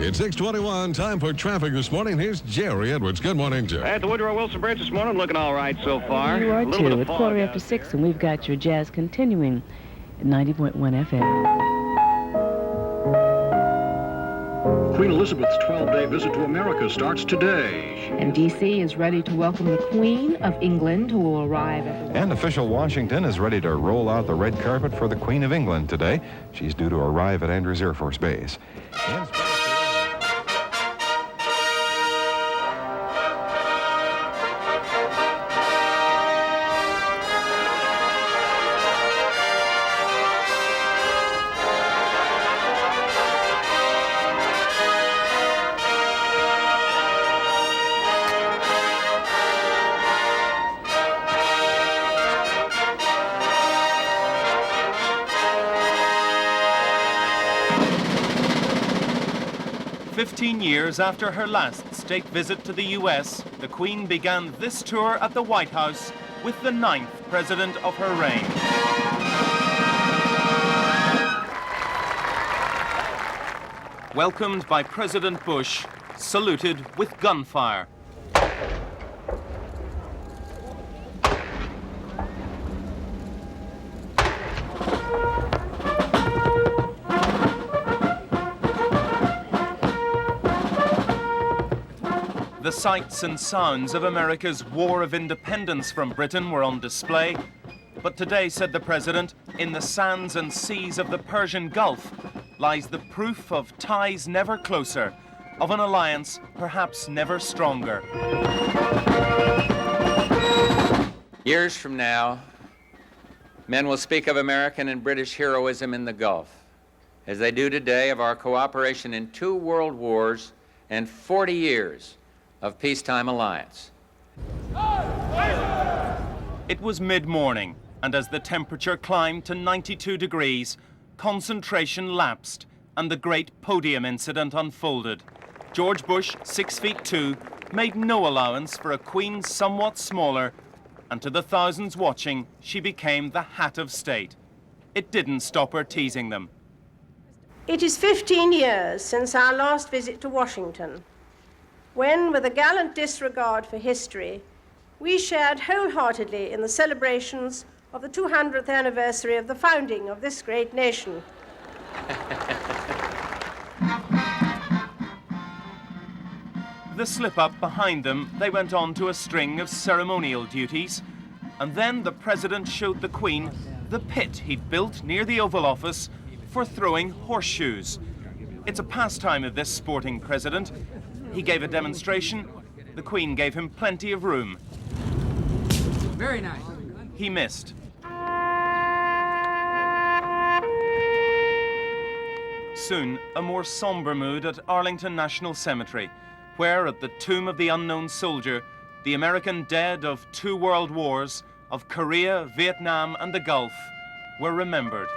It's 6:21. Time for traffic this morning. Here's Jerry Edwards. Good morning, Jerry. At the Woodrow Wilson Bridge this morning, looking all right so far. You are too. It's 6:15, and we've got your jazz continuing at 90.1 FM. Queen Elizabeth's 12-day visit to America starts today. And D.C. is ready to welcome the Queen of England, who will arrive at the... And official Washington is ready to roll out the red carpet for the Queen of England today. She's due to arrive at Andrews Air Force Base. In 15 years after her last state visit to the U.S., the Queen began this tour at the White House with the 9th president of her reign. Welcomed by President Bush, saluted with gunfire. The sights and sounds of America's war of independence from Britain were on display. But today, said the president, in the sands and seas of the Persian Gulf lies the proof of ties never closer, of an alliance perhaps never stronger. Years from now, men will speak of American and British heroism in the Gulf, as they do today of our cooperation in 2 world wars and 40 years of peacetime alliance. It was mid-morning, and as the temperature climbed to 92 degrees, concentration lapsed, and the great podium incident unfolded. George Bush, 6'2", made no allowance for a queen somewhat smaller, and to the thousands watching, she became the hat of state. It didn't stop her teasing them. It is 15 years since our last visit to Washington, when, with a gallant disregard for history, we shared wholeheartedly in the celebrations of the 200th anniversary of the founding of this great nation. The slip-up behind them, they went on to a string of ceremonial duties, and then the president showed the Queen the pit he'd built near the Oval Office for throwing horseshoes. It's a pastime of this sporting president. He gave a demonstration. The Queen gave him plenty of room. Very nice. He missed. Soon, a more somber mood at Arlington National Cemetery, where at the tomb of the unknown soldier, the American dead of 2 world wars, of Korea, Vietnam, and the Gulf, were remembered.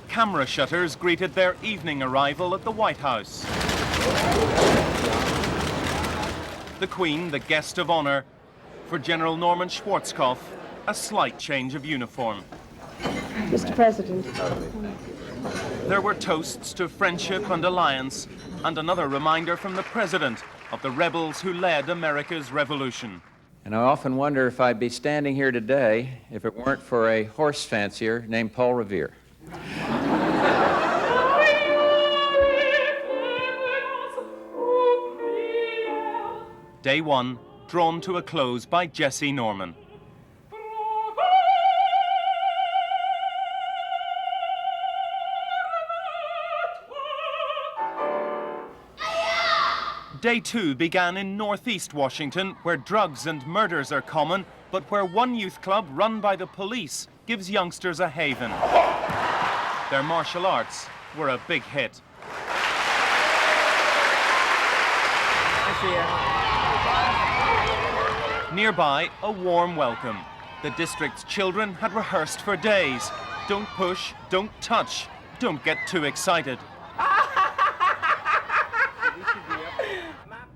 Camera shutters greeted their evening arrival at the White House. The Queen, the guest of honor. For General Norman Schwarzkopf, a slight change of uniform. Mr. President. There were toasts to friendship and alliance, and another reminder from the president of the rebels who led America's revolution. And I often wonder if I'd be standing here today if it weren't for a horse fancier named Paul Revere. Day 1, drawn to a close by Jesse Norman. Day 2 began in northeast Washington, where drugs and murders are common, but where one youth club run by the police gives youngsters a haven. Their martial arts were a big hit. Nearby, a warm welcome. The district's children had rehearsed for days. Don't push, don't touch, don't get too excited.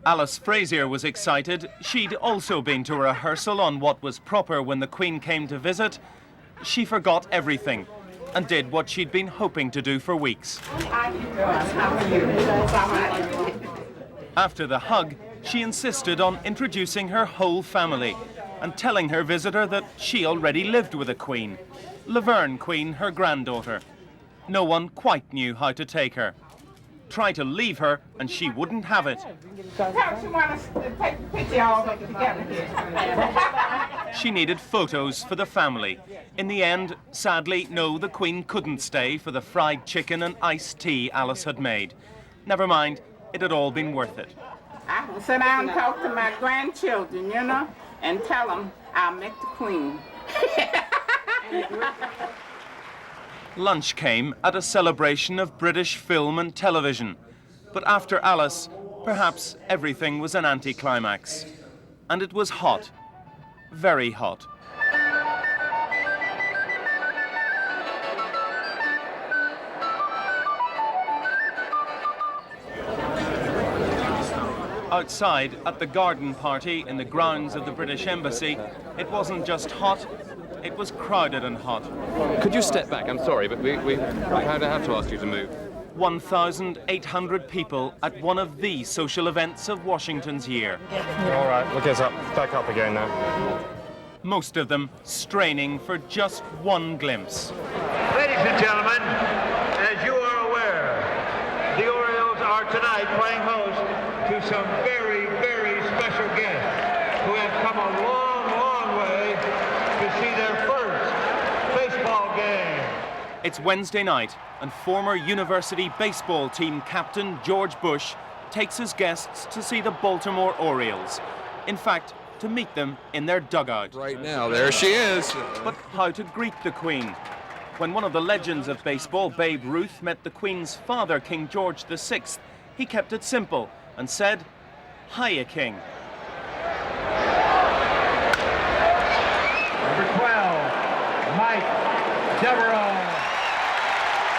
Alice Frazier was excited. She'd also been to a rehearsal on what was proper when the Queen came to visit. She forgot everything and did what she'd been hoping to do for weeks. After the hug, she insisted on introducing her whole family and telling her visitor that she already lived with a queen, Laverne Queen, her granddaughter. No one quite knew how to take her. Try to leave her and she wouldn't have it. She needed photos for the family. In the end, sadly, no, the Queen couldn't stay for the fried chicken and iced tea Alice had made. Never mind, it had all been worth it. I can sit down and talk to my grandchildren, you know, and tell them I met the Queen. Lunch came at a celebration of British film and television. But after Alice, perhaps everything was an anticlimax. And it was hot. Very hot. Outside, at the garden party in the grounds of the British Embassy, it wasn't just hot, it was crowded and hot. Could you step back? I'm sorry, but we have to ask you to move. 1,800 people at one of the social events of Washington's year. All right, look us up. Back up again now. Most of them straining for just one glimpse. Ladies and gentlemen, as you are aware, the Orioles are tonight playing host to some very, very special guests who have come a long, long way to see their first baseball game. It's Wednesday night, and former university baseball team captain George Bush takes his guests to see the Baltimore Orioles. In fact, to meet them in their dugout. Right now, there she is. But how to greet the Queen? When one of the legends of baseball, Babe Ruth, met the Queen's father, King George VI, he kept it simple and said, "Hiya, King." Number 12, Mike Devereaux.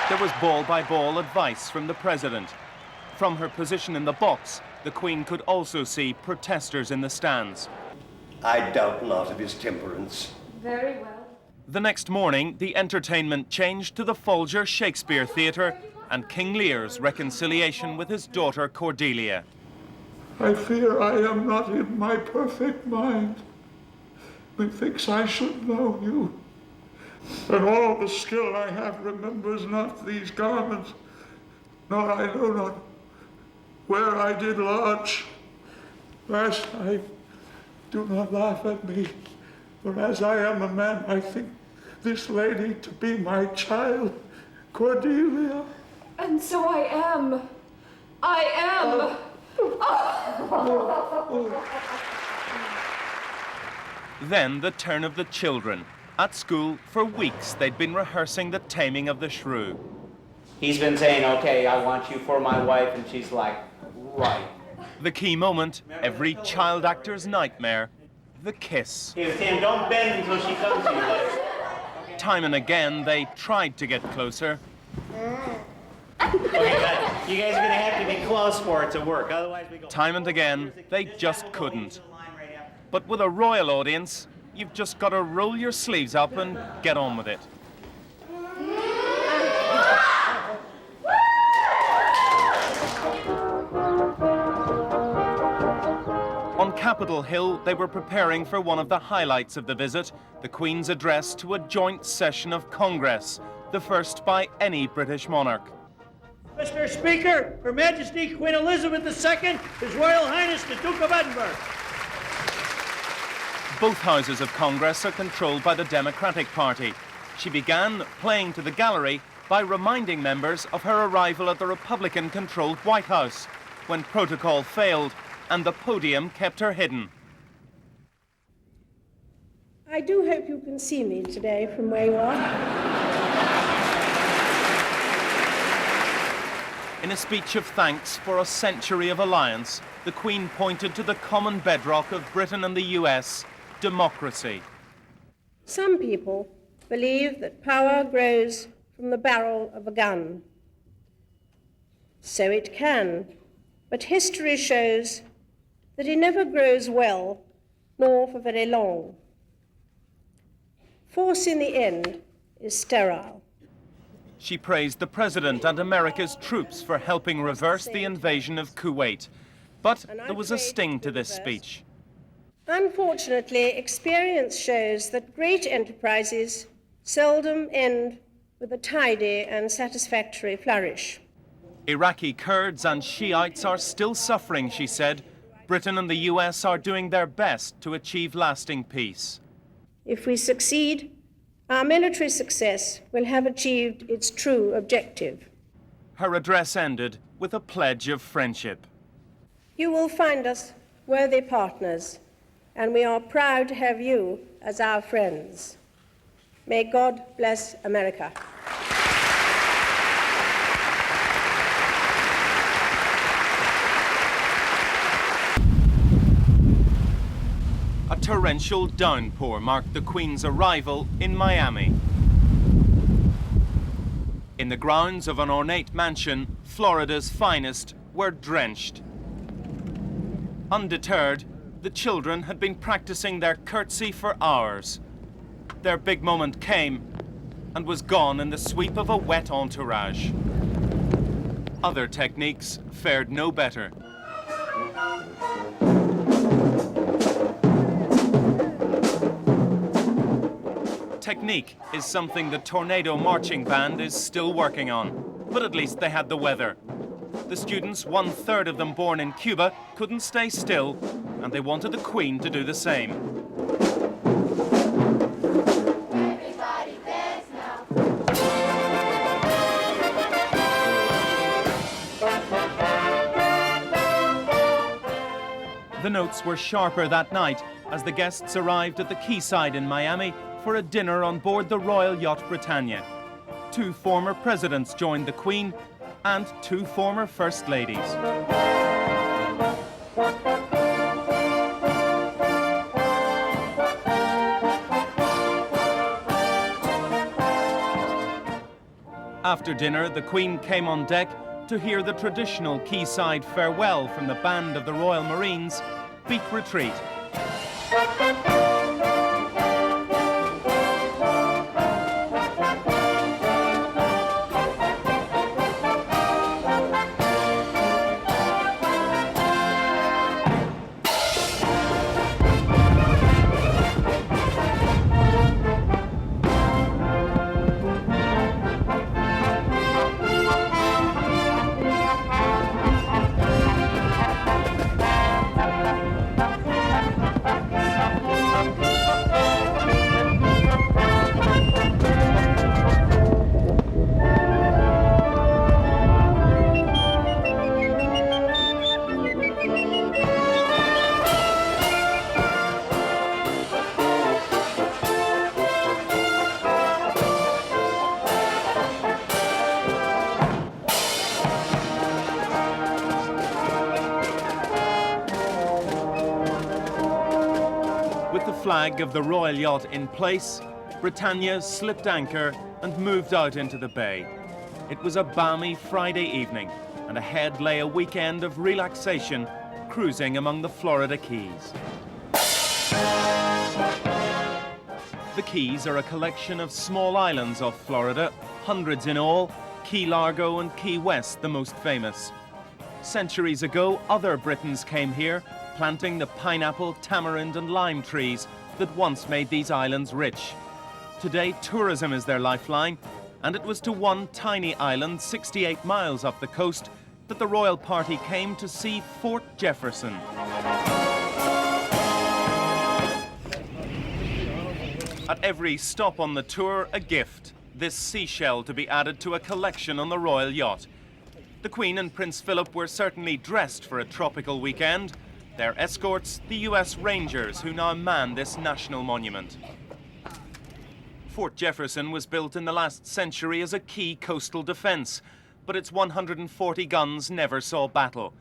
There was ball-by-ball advice from the president. From her position in the box, the Queen could also see protesters in the stands. I doubt not of his temperance. Very well. The next morning, the entertainment changed to the Folger Shakespeare Theatre and King Lear's reconciliation with his daughter Cordelia. I fear I am not in my perfect mind. Methinks I should know you. And all the skill I have remembers not these garments, nor I know not where I did lodge. Last night, do not laugh at me, for as I am a man, I think this lady to be my child, Cordelia. And so I am. I am. Then the turn of the children. At school, for weeks, they'd been rehearsing the taming of the shrew. He's been saying, okay, I want you for my wife, and she's like, right. The key moment, every child actor's nightmare, the kiss. He was saying, don't bend until she comes to you. Time and again, they tried to get closer. Okay, you guys are gonna have to be close for it to work, otherwise we go. Time and again, they just couldn't. But with a royal audience, you've just got to roll your sleeves up and get on with it. On Capitol Hill, they were preparing for one of the highlights of the visit, the Queen's address to a joint session of Congress, the first by any British monarch. Mr. Speaker, Her Majesty Queen Elizabeth II, His Royal Highness the Duke of Edinburgh. Both houses of Congress are controlled by the Democratic Party. She began playing to the gallery by reminding members of her arrival at the Republican-controlled White House, when protocol failed and the podium kept her hidden. I do hope you can see me today from where you are. In a speech of thanks for a century of alliance, the Queen pointed to the common bedrock of Britain and the US, democracy. Some people believe that power grows from the barrel of a gun. So it can, but history shows that it never grows well, nor for very long. Force in the end is sterile. She praised the president and America's troops for helping reverse the invasion of Kuwait. But there was a sting to this speech. Unfortunately, experience shows that great enterprises seldom end with a tidy and satisfactory flourish. Iraqi Kurds and Shiites are still suffering, she said. Britain and the US are doing their best to achieve lasting peace. If we succeed, our military success will have achieved its true objective. Her address ended with a pledge of friendship. You will find us worthy partners, and we are proud to have you as our friends. May God bless America. A torrential downpour marked the Queen's arrival in Miami. In the grounds of an ornate mansion, Florida's finest were drenched. Undeterred, the children had been practicing their curtsy for hours. Their big moment came and was gone in the sweep of a wet entourage. Other techniques fared no better. Technique is something the Tornado Marching Band is still working on, but at least they had the weather. The students, 1/3 of them born in Cuba, couldn't stay still, and they wanted the Queen to do the same. Everybody dance now. The notes were sharper that night as the guests arrived at the quayside in Miami for a dinner on board the Royal Yacht Britannia. 2 former presidents joined the Queen and 2 former First Ladies. After dinner, the Queen came on deck to hear the traditional quayside farewell from the band of the Royal Marines, Beat Retreat. Flag of the Royal Yacht in place, Britannia slipped anchor and moved out into the bay. It was a balmy Friday evening, and ahead lay a weekend of relaxation, cruising among the Florida Keys. The Keys are a collection of small islands off Florida, hundreds in all, Key Largo and Key West the most famous. Centuries ago, other Britons came here, planting the pineapple, tamarind and lime trees that once made these islands rich. Today, tourism is their lifeline, and it was to one tiny island 68 miles off the coast that the royal party came to see Fort Jefferson. At every stop on the tour, a gift, this seashell to be added to a collection on the royal yacht. The Queen and Prince Philip were certainly dressed for a tropical weekend. Their escorts, the US Rangers, who now man this national monument. Fort Jefferson was built in the last century as a key coastal defense, but its 140 guns never saw battle.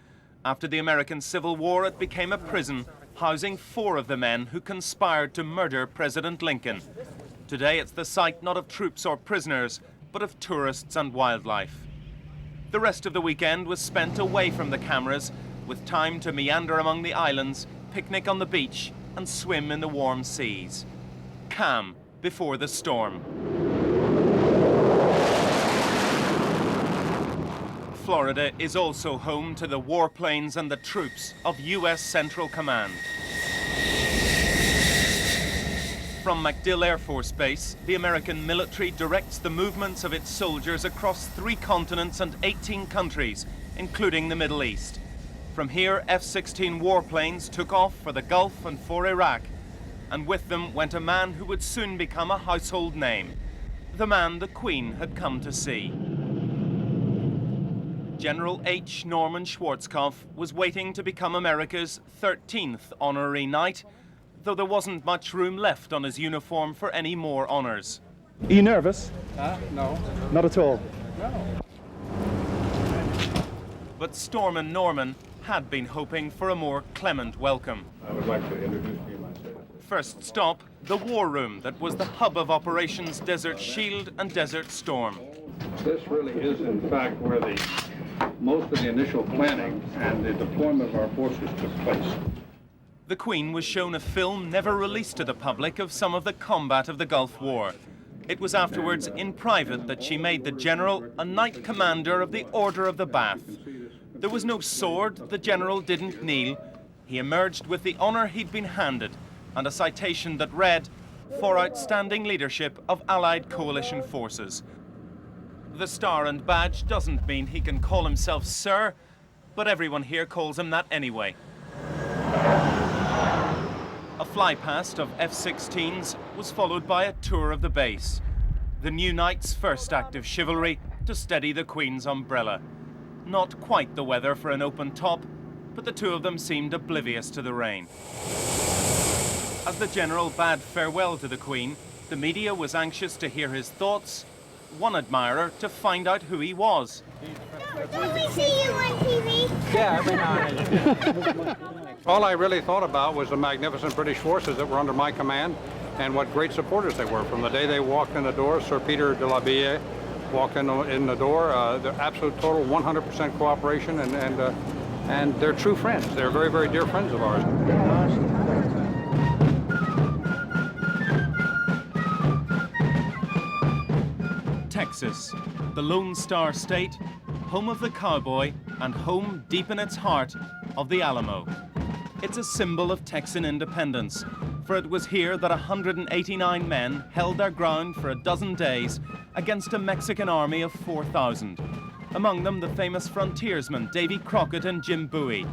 After the American Civil War, it became a prison, housing 4 of the men who conspired to murder President Lincoln. Today it's the sight not of troops or prisoners, but of tourists and wildlife. The rest of the weekend was spent away from the cameras, with time to meander among the islands, picnic on the beach, and swim in the warm seas. Calm before the storm. Florida is also home to the warplanes and the troops of U.S. Central Command. From MacDill Air Force Base, the American military directs the movements of its soldiers across 3 continents and 18 countries, including the Middle East. From here, F-16 warplanes took off for the Gulf and for Iraq, and with them went a man who would soon become a household name, the man the Queen had come to see. General Norman Schwarzkopf was waiting to become America's 13th honorary knight, though there wasn't much room left on his uniform for any more honors. Are you nervous? No. Not at all? No. But Stormin' Norman had been hoping for a more clement welcome. I would like to introduce you myself. First stop, the war room that was the hub of Operations Desert Shield and Desert Storm. This really is, in fact, where most of the initial planning and the deployment of our forces took place. The Queen was shown a film never released to the public of some of the combat of the Gulf War. It was afterwards in private that she made the general a Knight Commander of the Order of the Bath. There was no sword, the general didn't kneel. He emerged with the honor he'd been handed and a citation that read, "For outstanding leadership of Allied coalition forces." The star and badge doesn't mean he can call himself Sir, but everyone here calls him that anyway. A flypast of F-16s was followed by a tour of the base. The new knight's first act of chivalry to steady the Queen's umbrella. Not quite the weather for an open top, but the two of them seemed oblivious to the rain. As the general bade farewell to the Queen, the media was anxious to hear his thoughts, one admirer to find out who he was. Don't we see you on TV? Yeah, every now and then. All I really thought about was the magnificent British forces that were under my command and what great supporters they were. From the day they walked in the door, Sir Peter de la Ville walked in the door, the absolute total 100% cooperation, and they're true friends. They're very, very dear friends of ours. Texas, the Lone Star State, home of the cowboy and home deep in its heart of the Alamo. It's a symbol of Texan independence, for it was here that 189 men held their ground for a dozen days against a Mexican army of 4,000. Among them, the famous frontiersmen Davy Crockett and Jim Bowie.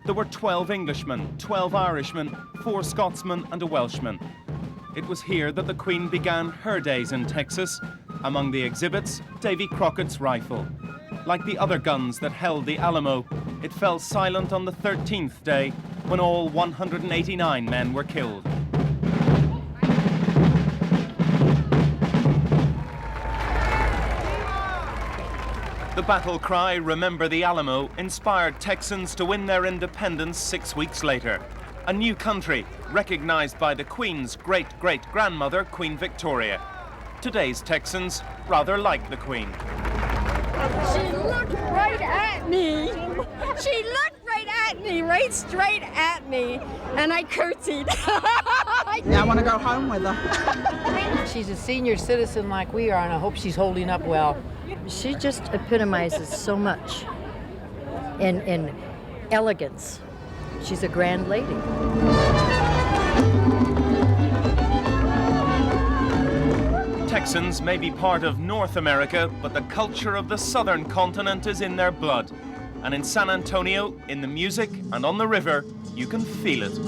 There were 12 Englishmen, 12 Irishmen, 4 Scotsmen and a Welshman. It was here that the Queen began her days in Texas. Among the exhibits, Davy Crockett's rifle. Like the other guns that held the Alamo, it fell silent on the 13th day when all 189 men were killed. The battle cry, "Remember the Alamo," inspired Texans to win their independence 6 weeks later. A new country, recognized by the Queen's great-great-grandmother, Queen Victoria. Today's Texans rather like the Queen. She looked right at me. She looked right at me, right straight at me, and I curtsied. I want to go home with her. She's a senior citizen like we are, and I hope she's holding up well. She just epitomizes so much in elegance. She's a grand lady. Texans may be part of North America, but the culture of the southern continent is in their blood. And in San Antonio, in the music and on the river, you can feel it.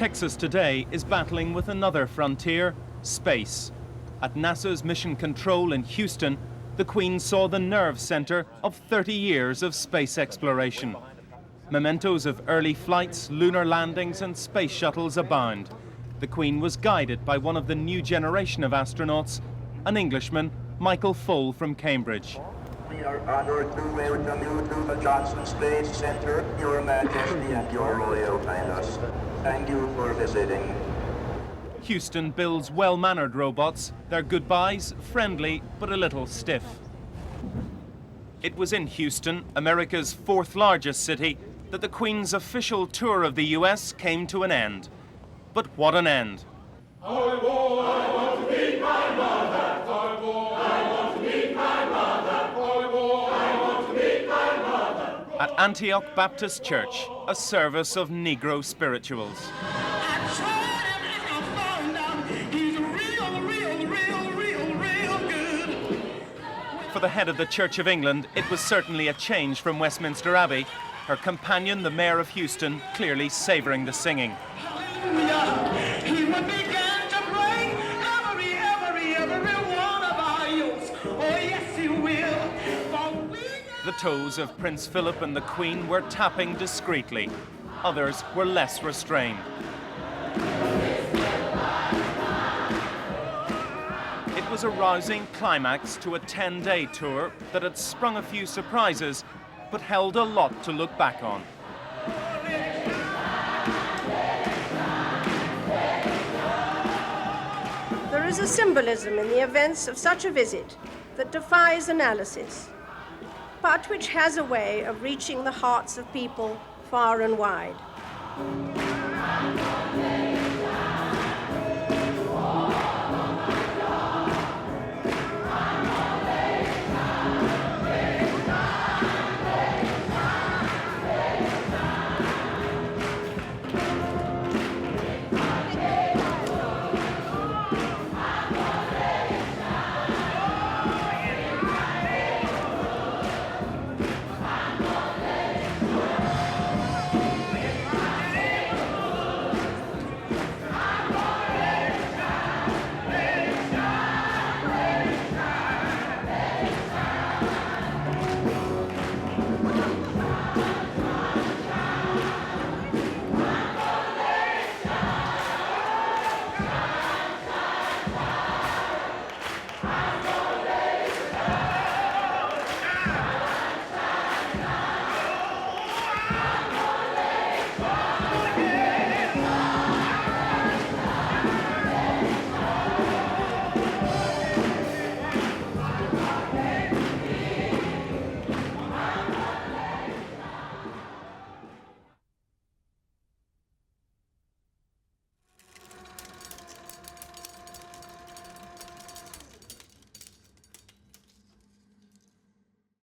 Texas today is battling with another frontier, space. At NASA's Mission Control in Houston, the Queen saw the nerve center of 30 years of space exploration. Mementos of early flights, lunar landings and space shuttles abound. The Queen was guided by one of the new generation of astronauts, an Englishman, Michael Fole from Cambridge. We are honored to welcome you to the Johnson Space Center, Your Majesty and Your Royal Highness. Thank you for visiting. Houston builds well-mannered robots. Their goodbyes friendly but a little stiff. It was in Houston, America's fourth largest city, that the Queen's official tour of the US came to an end. But what an end. I want to meet my mother. I want to meet my mother. I want to meet my mother. At Antioch Baptist Church, a service of Negro spirituals. For the head of the Church of England, it was certainly a change from Westminster Abbey. Her companion, the Mayor of Houston, clearly savouring the singing. He would begin to break every one of our yokes. Oh, yes, he will. The toes of Prince Philip and the Queen were tapping discreetly. Others were less restrained. It was a rousing climax to a 10-day tour that had sprung a few surprises, but held a lot to look back on. There is a symbolism in the events of such a visit that defies analysis, but which has a way of reaching the hearts of people far and wide.